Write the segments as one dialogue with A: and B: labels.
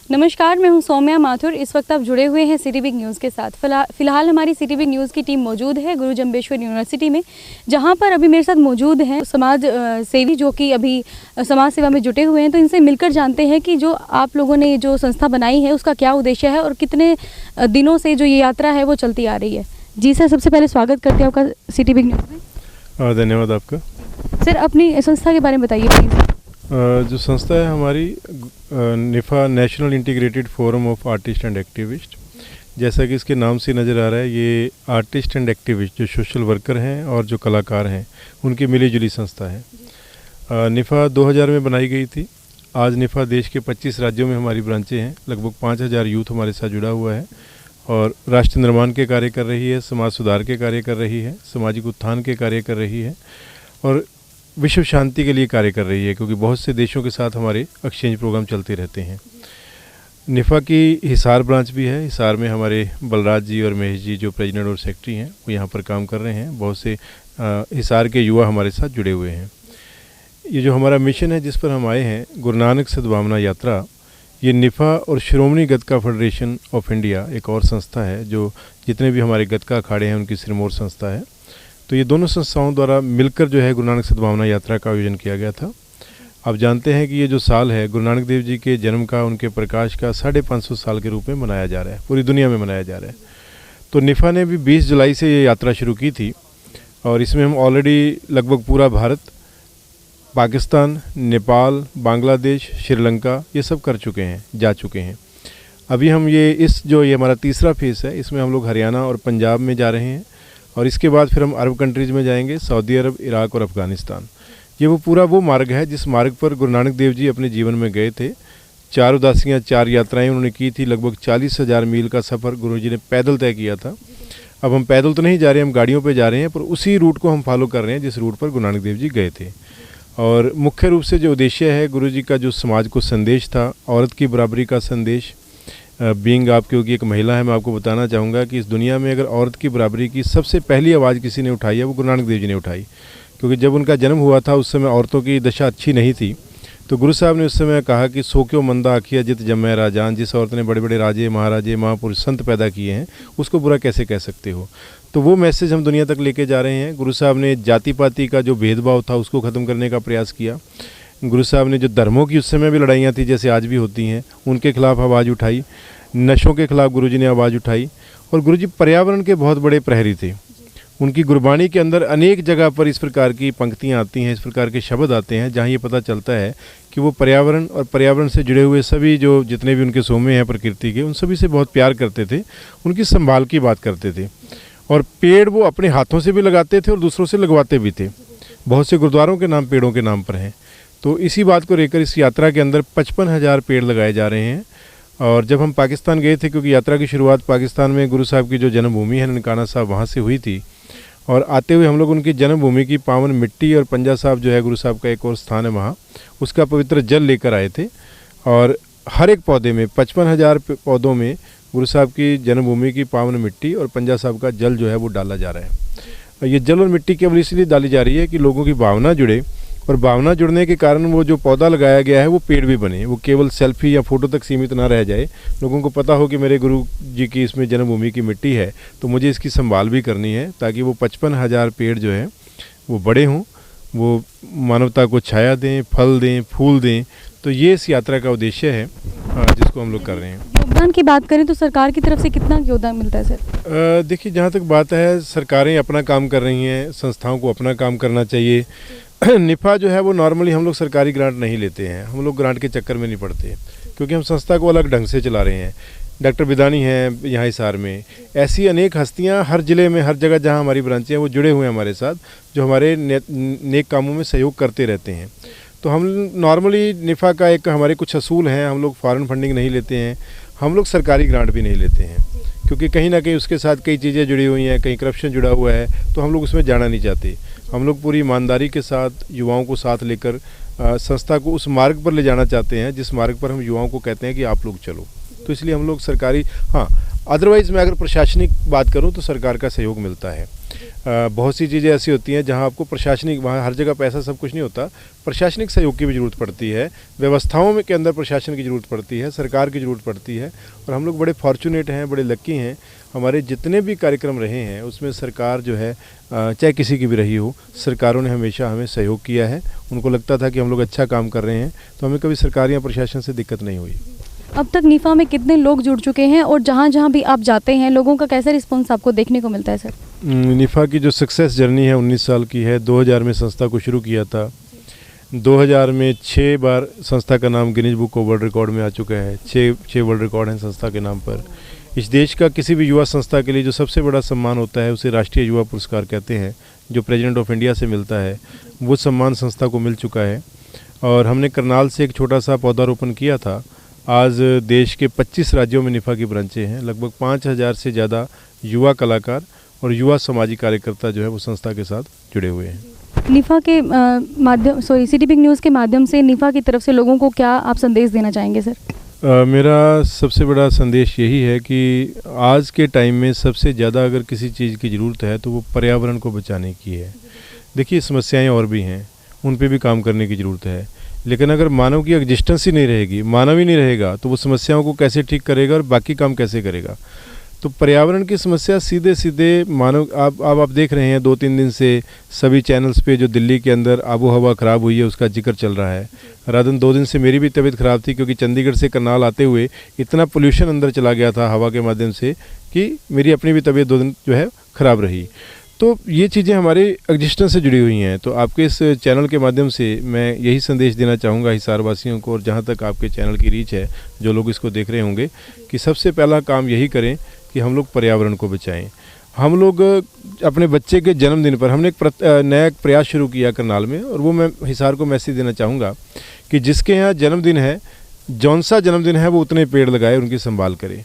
A: नमस्कार, मैं हूं सौम्या माथुर। इस वक्त आप जुड़े हुए हैं सिटी बिग न्यूज़ के साथ। फिलहाल हमारी सिटी बिग न्यूज़ की टीम मौजूद है गुरु जम्बेश्वर यूनिवर्सिटी में, जहां पर अभी मेरे साथ मौजूद हैं समाज सेवी जो कि अभी समाज सेवा में जुटे हुए हैं। तो इनसे मिलकर जानते हैं कि जो आप लोगों ने जो संस्था बनाई है उसका क्या उद्देश्य है और कितने दिनों से जो ये यात्रा है वो चलती आ रही है। जी सर, सबसे पहले स्वागत करते हैं आपका सिटी बिग न्यूज़ में।
B: धन्यवाद आपका।
A: सर, अपनी संस्था के बारे में बताइए प्लीज़।
B: जो संस्था है हमारी निफा national integrated forum of artist and activist, जैसा कि इसके नाम से नज़र आ रहा है, ये आर्टिस्ट एंड एक्टिविस्ट जो सोशल वर्कर हैं और जो कलाकार हैं उनकी मिली जुली संस्था है। निफा 2000 में बनाई गई थी। आज निफा देश के 25 राज्यों में हमारी ब्रांचें हैं। लगभग 5000 यूथ हमारे साथ जुड़ा हुआ है और राष्ट्र निर्माण के कार्य कर रही है, समाज सुधार के कार्य कर रही है, सामाजिक उत्थान के कार्य कर रही है और विश्व शांति के लिए कार्य कर रही है, क्योंकि बहुत से देशों के साथ हमारे एक्सचेंज प्रोग्राम चलते रहते हैं। निफा की हिसार ब्रांच भी है। हिसार में हमारे बलराज जी और महेश जी जो प्रेसिडेंट और सेक्रेटरी हैं वो यहाँ पर काम कर रहे हैं। बहुत से हिसार के युवा हमारे साथ जुड़े हुए हैं। ये जो हमारा मिशन है जिस पर हम आए हैं, गुरु नानक सद्भावना यात्रा, ये निफा और श्रोमणी गतका फेडरेशन ऑफ इंडिया एक और संस्था है जो जितने भी हमारे गतका अखाड़े हैं उनकी सिरमौर संस्था है। तो ये दोनों संस्थाओं द्वारा मिलकर जो है गुरु नानक सद्भावना यात्रा का आयोजन किया गया था। आप जानते हैं कि ये जो साल है गुरु नानक देव जी के जन्म का, उनके प्रकाश का 550 साल के रूप में मनाया जा रहा है, पूरी दुनिया में मनाया जा रहा है। तो निफा ने भी 20 जुलाई से ये यात्रा शुरू की थी और इसमें हम ऑलरेडी लगभग पूरा भारत, पाकिस्तान, नेपाल, बांग्लादेश, श्रीलंका ये सब कर चुके हैं, जा चुके हैं। अभी हम ये हमारा तीसरा फेज़ है, इसमें हम लोग हरियाणा और पंजाब में जा रहे हैं और इसके बाद फिर हम अरब कंट्रीज़ में जाएंगे, सऊदी अरब, इराक और अफ़गानिस्तान। ये वो पूरा वो मार्ग है जिस मार्ग पर गुरु नानक देव जी अपने जीवन में गए थे। 4 उदासियाँ, 4 यात्राएं उन्होंने की थी। लगभग 40,000 मील का सफ़र गुरु जी ने पैदल तय किया था। अब हम पैदल तो नहीं जा रहे हैं, हम गाड़ियों पर जा रहे हैं, पर उसी रूट को हम फॉलो कर रहे हैं जिस रूट पर गुरु नानक देव जी गए थे। और मुख्य रूप से जो उद्देश्य है गुरु जी का, जो समाज को संदेश था, औरत की बराबरी का संदेश। बीइंग आप क्योंकि एक महिला है, मैं आपको बताना चाहूँगा कि इस दुनिया में अगर औरत की बराबरी की सबसे पहली आवाज़ किसी ने उठाई है वो गुरु नानक देव जी ने उठाई। क्योंकि जब उनका जन्म हुआ था उस समय औरतों की दशा अच्छी नहीं थी। तो गुरु साहब ने उस समय कहा कि सो क्यों मंदा आखिया जित जम्मै राजान, जिस औरत ने बड़े बड़े राजे, महाराजे, महापुरुष, संत पैदा किए हैं उसको बुरा कैसे कह सकते हो। तो वो मैसेज हम दुनिया तक लेके जा रहे हैं। गुरु साहब ने जाति पाति का जो भेदभाव था उसको ख़त्म करने का प्रयास किया। गुरु साहब ने जो धर्मों की उस समय भी लड़ाइयाँ थी जैसे आज भी होती हैं, उनके खिलाफ आवाज़ उठाई। नशों के खिलाफ गुरुजी ने आवाज़ उठाई और गुरुजी पर्यावरण के बहुत बड़े प्रहरी थे। उनकी गुरबाणी के अंदर अनेक जगह पर इस प्रकार की पंक्तियाँ आती हैं, इस प्रकार के शब्द आते हैं जहाँ ये पता चलता है कि वो पर्यावरण और पर्यावरण से जुड़े हुए सभी जो जितने भी उनके सोमे हैं प्रकृति के, उन सभी से बहुत प्यार करते थे, उनकी संभाल की बात करते थे। और पेड़ वो अपने हाथों से भी लगाते थे और दूसरों से लगवाते भी थे। बहुत से गुरुद्वारों के नाम पेड़ों के नाम पर हैं। तो इसी बात को लेकर इस यात्रा के अंदर 55,000 पेड़ लगाए जा रहे हैं। और जब हम पाकिस्तान गए थे, क्योंकि यात्रा की शुरुआत पाकिस्तान में गुरु साहब की जो जन्मभूमि है ननकाना साहब, वहाँ से हुई थी, और आते हुए हम लोग उनकी जन्मभूमि की पावन मिट्टी और पंजा साहब जो है गुरु साहब का एक और स्थान है वहाँ, उसका पवित्र जल लेकर आए थे। और हर एक पौधे में 55,000 पौधों में गुरु साहब की जन्मभूमि की पावन मिट्टी और पंजा साहब का जल जो है वो डाला जा रहा है। ये जल और मिट्टी केवल इसलिए डाली जा रही है कि लोगों की भावना जुड़े, और भावना जुड़ने के कारण वो जो पौधा लगाया गया है वो पेड़ भी बने। वो केवल सेल्फी या फ़ोटो तक सीमित ना रह जाए। लोगों को पता हो कि मेरे गुरु जी की इसमें जन्मभूमि की मिट्टी है तो मुझे इसकी संभाल भी करनी है, ताकि वो 55,000 पेड़ जो हैं वो बड़े हों, वो मानवता को छाया दें, फल दें, फूल दें। तो ये इस यात्रा का उद्देश्य है जिसको हम लोग कर रहे हैं।
A: योगदान की बात करें तो सरकार की तरफ से कितना योगदान मिलता है सर?
B: देखिए, जहाँ तक बात है, सरकारें अपना काम कर रही हैं, संस्थाओं को अपना काम करना चाहिए। निफा जो है वो नॉर्मली हम लोग सरकारी ग्रांट नहीं लेते हैं, हम लोग ग्रांट के चक्कर में नहीं पड़ते, क्योंकि हम संस्था को अलग ढंग से चला रहे हैं। डॉक्टर बिदानी हैं यहाँ हिसार में, ऐसी अनेक हस्तियाँ हर ज़िले में, हर जगह जहाँ हमारी ब्रांचें हैं वो जुड़े हुए हैं हमारे साथ, जो हमारे नेक कामों में सहयोग करते रहते हैं। तो हम नॉर्मली निफा का एक हमारे कुछ असूल हैं, हम लोग फॉरेन फंडिंग नहीं लेते हैं, हम लोग सरकारी ग्रांट भी नहीं लेते हैं, क्योंकि कहीं ना कहीं उसके साथ कई चीज़ें जुड़ी हुई हैं, कहीं करप्शन जुड़ा हुआ है, तो हम लोग उसमें जाना नहीं चाहते। हम लोग पूरी ईमानदारी के साथ युवाओं को साथ लेकर संस्था को उस मार्ग पर ले जाना चाहते हैं जिस मार्ग पर हम युवाओं को कहते हैं कि आप लोग चलो। तो इसलिए हम लोग सरकारी, हाँ, अदरवाइज़ मैं अगर प्रशासनिक बात करूं तो सरकार का सहयोग मिलता है। बहुत सी चीज़ें ऐसी होती हैं जहां आपको प्रशासनिक, वहां हर जगह पैसा सब कुछ नहीं होता, प्रशासनिक सहयोग की भी ज़रूरत पड़ती है, व्यवस्थाओं में के अंदर प्रशासन की ज़रूरत पड़ती है, सरकार की ज़रूरत पड़ती है। और हम लोग बड़े फॉर्चुनेट हैं, बड़े लक्की हैं, हमारे जितने भी कार्यक्रम रहे हैं उसमें सरकार जो है, चाहे किसी की भी रही हो, सरकारों ने हमेशा हमें सहयोग किया है। उनको लगता था कि हम लोग अच्छा काम कर रहे हैं तो हमें कभी सरकार या प्रशासन से दिक्कत नहीं हुई।
A: अब तक निफ़ा में कितने लोग जुड़ चुके हैं और जहाँ जहाँ भी आप जाते हैं लोगों का कैसा रिस्पॉन्स आपको देखने को मिलता है सर?
B: निफ़ा की जो सक्सेस जर्नी है 19 साल की है। 2000 में संस्था को शुरू किया था। 2000 में 6 बार संस्था का नाम Guinness book of world record में आ चुका है। 6 वर्ल्ड रिकॉर्ड हैं संस्था के नाम पर। इस देश का किसी भी युवा संस्था के लिए जो सबसे बड़ा सम्मान होता है उसे राष्ट्रीय युवा पुरस्कार कहते हैं, जो प्रेसिडेंट ऑफ इंडिया से मिलता है। वो सम्मान संस्था को मिल चुका है। और हमने करनाल से एक छोटा सा पौधारोपण किया था। आज देश के 25 राज्यों में निफ़ा की ब्रांचें हैं। लगभग 5000 से ज़्यादा युवा कलाकार और युवा सामाजिक कार्यकर्ता जो है वो संस्था के साथ जुड़े हुए हैं।
A: निफ़ा के माध्यम सिटीबिग न्यूज़ के माध्यम से निफ़ा की तरफ से लोगों को क्या आप संदेश देना चाहेंगे सर?
B: मेरा सबसे बड़ा संदेश यही है कि आज के टाइम में सबसे ज़्यादा अगर किसी चीज़ की ज़रूरत है तो वो पर्यावरण को बचाने की है। देखिए, समस्याएं और भी हैं, उन पे भी काम करने की ज़रूरत है। लेकिन अगर मानव की एग्जिस्टेंस ही नहीं रहेगी, मानव ही नहीं रहेगा, तो वो समस्याओं को कैसे ठीक करेगा और बाकी काम कैसे करेगा? तो पर्यावरण की समस्या सीधे सीधे मानव, आप देख रहे हैं 2-3 दिन से सभी चैनल्स पे जो दिल्ली के अंदर आबो हवा ख़राब हुई है उसका जिक्र चल रहा है। रातन 2 दिन से मेरी भी तबीयत ख़राब थी, क्योंकि चंडीगढ़ से करनाल आते हुए इतना पोल्यूशन अंदर चला गया था हवा के माध्यम से कि मेरी अपनी भी तबीयत 2 दिन जो है ख़राब रही। तो ये चीज़ें हमारे एग्जिस्टेंस से जुड़ी हुई हैं। तो आपके इस चैनल के माध्यम से मैं यही संदेश देना चाहूँगा हिसार वासियों को, और जहाँ तक आपके चैनल की रीच है, जो लोग इसको देख रहे होंगे, कि सबसे पहला काम यही करें कि हम लोग पर्यावरण को बचाएं। हम लोग अपने बच्चे के जन्मदिन पर हमने एक नया प्रयास शुरू किया करनाल में, और वो मैं हिसार को मैसेज देना चाहूँगा कि जिसके यहाँ जन्मदिन है, जौन सा जन्मदिन है, वो उतने पेड़ लगाए, उनकी संभाल करे।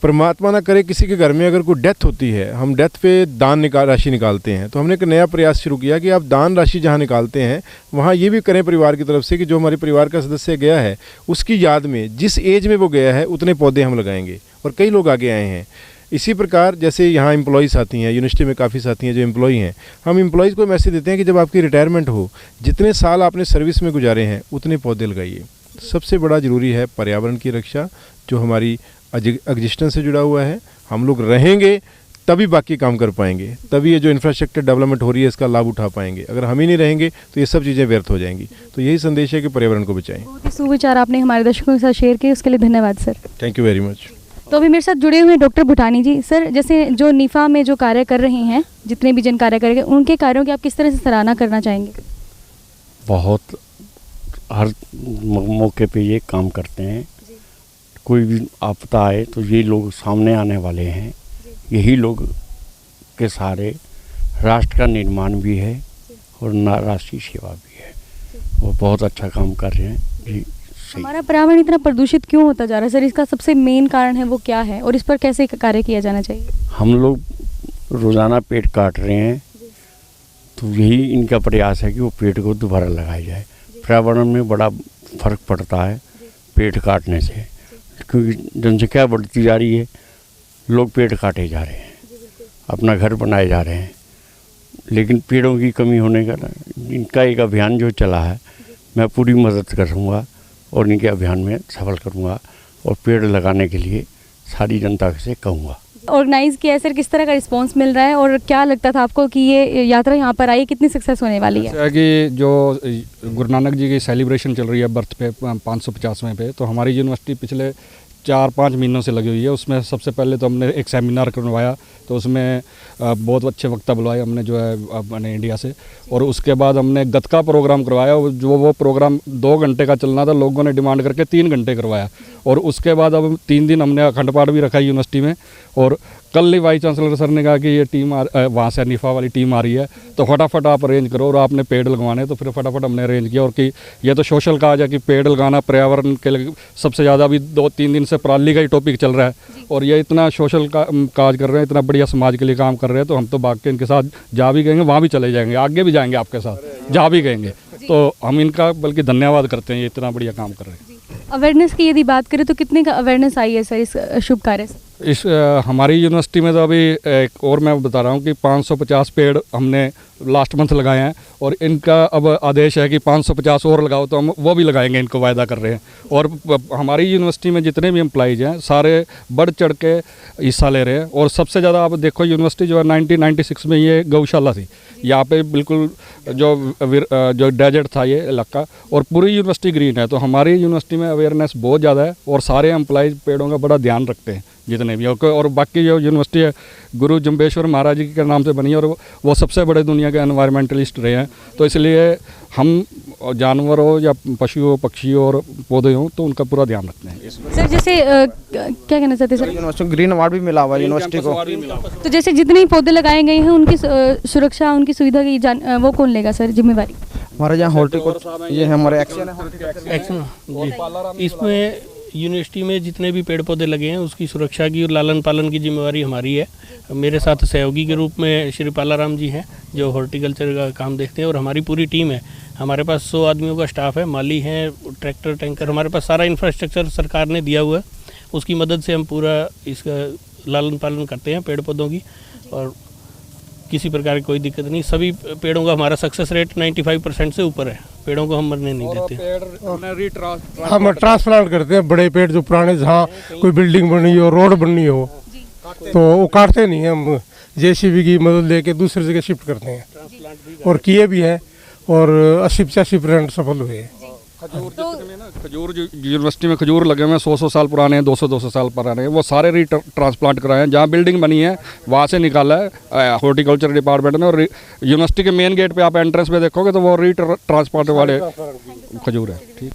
B: परमात्मा ना करे किसी के घर में अगर कोई डेथ होती है, हम डेथ पे दान राशि निकालते हैं, तो हमने एक नया प्रयास शुरू किया कि आप दान राशि जहाँ निकालते हैं वहाँ ये भी करें परिवार की तरफ से कि जो हमारे परिवार का सदस्य गया है उसकी याद में, जिस एज में वो गया है उतने पौधे हम लगाएंगे। और कई लोग आगे आए हैं। इसी प्रकार जैसे यहाँ एम्प्लॉइज़ आती हैं, यूनिवर्सिटी में काफ़ी साथी हैं जो एम्प्लॉई हैं, हम एम्प्लॉइज़ को मैसेज देते हैं कि जब आपकी रिटायरमेंट हो, जितने साल आपने सर्विस में गुजारे हैं उतने पौधे लगाइए। सबसे बड़ा ज़रूरी है पर्यावरण की रक्षा, जो हमारी एग्जिस्टेंस से जुड़ा हुआ है। हम लोग रहेंगे तभी बाकी काम कर पाएंगे, तभी ये जो इंफ्रास्ट्रक्चर डेवलपमेंट हो रही है इसका लाभ उठा पाएंगे। अगर हम ही नहीं रहेंगे तो ये सब चीज़ें व्यर्थ हो जाएंगी। तो यही संदेश है कि पर्यावरण को बचाएं।
A: बहुत ही सुविचार आपने हमारे दर्शकों के साथ शेयर किए, उसके लिए धन्यवाद sir.
B: Thank you very much.
A: तो अभी मेरे साथ जुड़े हुए हैं डॉक्टर भूटानी जी। सर, जैसे जो निफ़ा में जो कार्य कर रहे हैं, जितने भी जन कार्य करेंगे, उनके कार्यों की आप किस तरह से सराहना करना चाहेंगे?
C: बहुत हर मौके पे ये काम करते हैं। कोई भी आपदा आए तो ये लोग सामने आने वाले हैं। यही लोग के सहारे राष्ट्र का निर्माण भी है और राष्ट्रीय सेवा भी है। वो बहुत अच्छा काम कर रहे हैं जी।
A: हमारा पर्यावरण इतना प्रदूषित क्यों होता जा रहा है सर? इसका सबसे मेन कारण है वो क्या है और इस पर कैसे कार्य किया जाना चाहिए?
C: हम लोग रोज़ाना पेड़ काट रहे हैं, तो यही इनका प्रयास है कि वो पेड़ को दोबारा लगाया जाए। पर्यावरण में बड़ा फर्क पड़ता है पेड़ काटने से, क्योंकि जनसंख्या बढ़ती जा रही है, लोग पेड़ काटे जा रहे हैं, अपना घर बनाए जा रहे हैं। लेकिन पेड़ों की कमी होने का इनका एक अभियान जो चला है, मैं पूरी मदद करूँगा और इनके अभियान में सफल करूँगा और पेड़ लगाने के लिए सारी जनता से कहूँगा।
A: ऑर्गेनाइज किया है सर, किस तरह का रिस्पांस मिल रहा है और क्या लगता था आपको कि ये यात्रा यहाँ पर आई, कितनी सक्सेस होने वाली है?
D: कि जो गुरु नानक जी की सेलिब्रेशन चल रही है बर्थ पे 550वें पे, तो हमारी यूनिवर्सिटी पिछले 4-5 महीनों से लगी हुई है। उसमें सबसे पहले तो हमने एक सेमिनार करवाया, तो उसमें बहुत अच्छे वक्ता बुलवाए हमने जो है अपने इंडिया से, और उसके बाद हमने गतका प्रोग्राम करवाया। जो वो प्रोग्राम 2 घंटे का चलना था, लोगों ने डिमांड करके 3 घंटे करवाया। और उसके बाद अब 3 दिन हमने अखंड पाठ भी रखा यूनिवर्सिटी में। और कल ही वाइस चांसलर सर ने कहा कि ये टीम वहाँ से निफ़ा वाली टीम आ रही है, तो फटाफट आप अरेंज करो, और आपने पेड़ लगवाने, तो फिर फटाफट हमने अरेंज किया। और कि ये तो सोशल काज है कि पेड़ लगाना पर्यावरण के लिए सबसे ज़्यादा अभी 2-3 दिन से पराली का ही टॉपिक चल रहा है, और ये इतना सोशल काज कर रहे हैं, इतना बढ़िया समाज के लिए काम कर रहे हैं, तो हम तो भाग के इनके साथ जा भी गएंगे, वहाँ भी चले जाएंगे, आगे भी जाएंगे, आपके साथ जा भी गएंगे। तो हम इनका बल्कि धन्यवाद करते हैं, ये इतना बढ़िया काम कर रहे हैं।
A: अवेयरनेस की यदि बात करें तो कितने का अवेयरनेस आई है सर इस शुभ कार्य से?
D: हमारी यूनिवर्सिटी में तो अभी एक और मैं बता रहा हूँ कि 550 पेड़ हमने लास्ट मंथ लगाए हैं और इनका अब आदेश है कि 550 और लगाओ, तो हम वो भी लगाएंगे, इनको वायदा कर रहे हैं। और हमारी यूनिवर्सिटी में जितने भी एम्प्लॉइज हैं सारे बढ़ चढ़ के हिस्सा ले रहे हैं। और सबसे ज़्यादा आप देखो, यूनिवर्सिटी जो है 1996 में ये गौशाला थी, यहाँ पे बिल्कुल जो डेजर्ट था ये इलाका, और पूरी यूनिवर्सिटी ग्रीन है। तो हमारी यूनिवर्सिटी में अवेयरनेस बहुत ज़्यादा है और सारे एम्प्लॉइज पेड़ों का बड़ा ध्यान रखते हैं जितने भी। और बाकी जो यूनिवर्सिटी है गुरु जम्बेश्वर महाराज जी के नाम से बनी है और वो सबसे बड़े दुनिया के एनवायरमेंटलिस्ट रहे हैं। तो इसलिए हम जानवर हो या पशु हो, पक्षी हो और पौधे हों, तो उनका पूरा ध्यान रखते हैं।
A: सर जैसे क्या कहना चाहते हैं सर?
E: यूनिवर्सिटी ग्रीन अवार्ड भी मिला हुआ है यूनिवर्सिटी को।
A: तो जैसे जितने भी पौधे लगाए गए हैं उनकी सुरक्षा, उनकी सुविधा की वो कौन लेगा सर जिम्मेवारी?
E: हमारे यहाँ हॉर्टिकल्चर, ये हमारे एक्शन
F: जी। इसमें यूनिवर्सिटी में जितने भी पेड़ पौधे लगे हैं उसकी सुरक्षा की और लालन पालन की जिम्मेवारी हमारी है। मेरे साथ सहयोगी के रूप में श्री पालाराम जी हैं जो हॉर्टिकल्चर का काम देखते हैं, और हमारी पूरी टीम है। हमारे पास 100 आदमियों का स्टाफ है, माली हैं, ट्रैक्टर, टैंकर, हमारे पास सारा इंफ्रास्ट्रक्चर सरकार ने दिया हुआ है। उसकी मदद से हम पूरा इसका लालन पालन करते हैं पेड़ पौधों की, और किसी प्रकार की कोई दिक्कत नहीं। सभी पेड़ों का हमारा सक्सेस रेट 95% से ऊपर है। पेड़ों को हम मरने नहीं देते।
G: हम ट्रांसप्लांट करते हैं बड़े पेड़ जो पुराने, जहाँ कोई बिल्डिंग बननी हो, रोड बननी हो, तो वो काटते नहीं हैं। हम जेसीबी की मदद लेके दूसरी जगह शिफ्ट करते हैं और किए भी हैं, और 80-85% सफल हुए हैं।
D: खजूर जो यूनिवर्सिटी में खजूर लगे हुए हैं 100 साल पुराने हैं, 200 साल पुराने हैं, वो सारे ट्रांसप्लांट कराए हैं। जहाँ बिल्डिंग बनी है वहाँ से निकाला है हॉर्टिकल्चर डिपार्टमेंट ने। और यूनिवर्सिटी के मेन गेट पे आप एंट्रेंस पे देखोगे तो वो ट्रांसप्लांट वाले खजूर है। ठीक।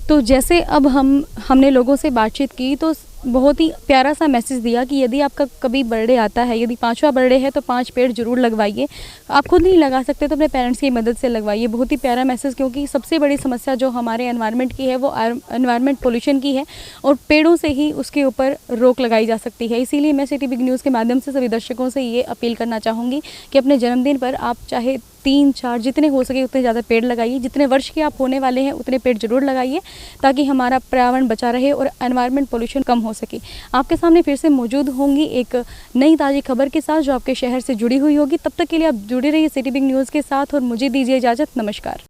A: तो जैसे अब हमने लोगों से बातचीत की तो बहुत ही प्यारा सा मैसेज दिया कि यदि आपका कभी बर्थडे आता है, यदि 5वां बर्थडे है तो 5 पेड़ जरूर लगवाइए। आप खुद नहीं लगा सकते तो अपने पेरेंट्स की मदद से लगवाइए। बहुत ही प्यारा मैसेज, क्योंकि सबसे बड़ी समस्या जो हमारे एनवायरनमेंट की है वो एनवायरनमेंट पोल्यूशन की है, और पेड़ों से ही उसके ऊपर रोक लगाई जा सकती है। इसीलिए मैं सिटी बिग न्यूज़ के माध्यम से सभी दर्शकों से ये अपील करना चाहूँगी कि अपने जन्मदिन पर आप चाहे 3-4 जितने हो सके उतने ज़्यादा पेड़ लगाइए। जितने वर्ष के आप होने वाले हैं उतने पेड़ जरूर लगाइए, ताकि हमारा पर्यावरण बचा रहे और एनवायरनमेंट पोल्यूशन कम हो सके। आपके सामने फिर से मौजूद होंगी एक नई ताज़ी खबर के साथ जो आपके शहर से जुड़ी हुई होगी। तब तक के लिए आप जुड़े रहिए सिटी बिग न्यूज़ के साथ और मुझे दीजिए इजाज़त। नमस्कार।